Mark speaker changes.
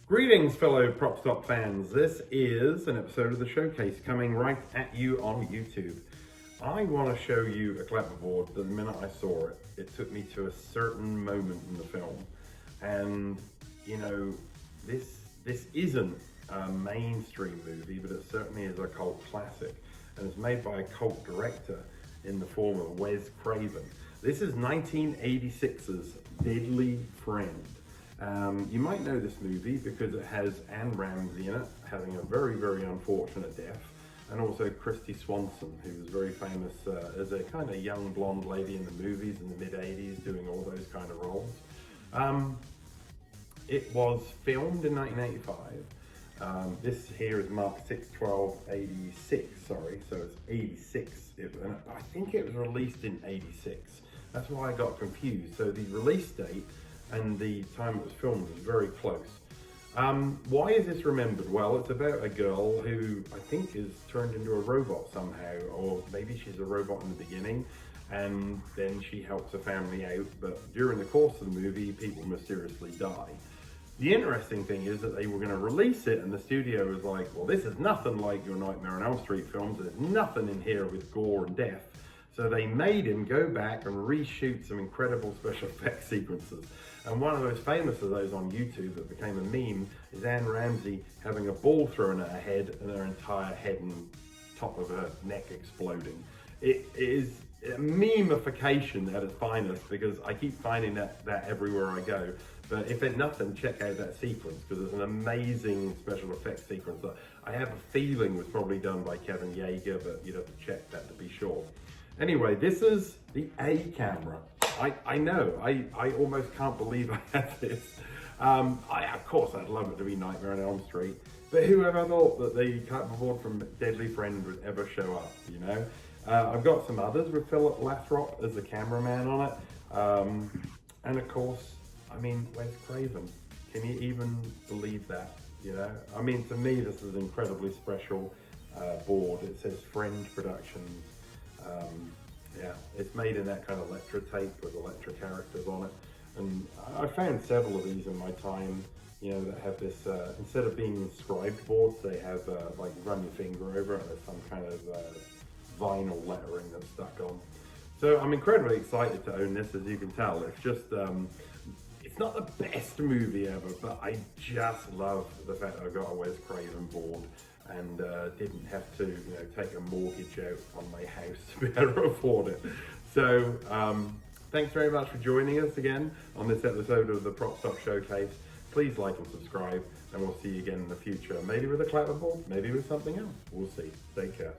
Speaker 1: Greetings, fellow Propstop fans. This is an episode of the showcase coming right at you on YouTube. I want to show you a clapperboard. The minute I saw it, it took me to a certain moment in the film. And, you know, this isn't a mainstream movie, but it certainly is a cult classic. And it's made by a cult director in the form of Wes Craven. This is 1986's Deadly Friend. You might know this movie because it has Anne Ramsey in it, having a very, very unfortunate death, and also Christy Swanson, who was very famous as a kind of young blonde lady in the movies in the mid-80s, doing all those kind of roles. It was filmed in 1985. This here is marked 6/12/86, sorry, so it's 86. And I think it was released in 86. That's why I got confused. So the release date and the time it was filmed was very close. Why is this remembered? Well, it's about a girl who I think is turned into a robot somehow, or maybe she's a robot in the beginning, and then she helps her family out, but during the course of the movie, people mysteriously die. The interesting thing is that they were going to release it, and the studio was like, well, this is nothing like your Nightmare on Elm Street films, there's nothing in here with gore and death. So they made him go back and reshoot some incredible special effects sequences. And one of the most famous of those on YouTube that became a meme is Anne Ramsey having a ball thrown at her head and her entire head and top of her neck exploding. It is a meme-ification at its finest, because I keep finding that everywhere I go. But if it's nothing, check out that sequence, because it's an amazing special effects sequence that I have a feeling was probably done by Kevin Yeager, but you'd have to check that to be sure. Anyway, this is the A camera. I know, I almost can't believe I have this. Of course, I'd love it to be Nightmare on Elm Street, but who ever thought that the clapperboard from Deadly Friend would ever show up, you know? I've got some others with Philip Lathrop as the cameraman on it. And of course, I mean, Wes Craven. Can you even believe that, you know? I mean, to me, this is an incredibly special board. It says Friend Productions. Yeah, it's made in that kind of Electra tape with Electra characters on it. And I found several of these in my time, you know, that have this, instead of being inscribed boards, they have like run your finger over it, there's some kind of vinyl lettering that's stuck on. So I'm incredibly excited to own this, as you can tell. It's just, it's not the best movie ever, but I just love the fact that I got a Wes Craven board and didn't have to, you know, take a mortgage out on my house to be able to afford it. So thanks very much for joining us again on this episode of the Propstop Showcase. Please like and subscribe, and we'll see you again in the future. Maybe with a clapperboard, maybe with something else. We'll see. Take care.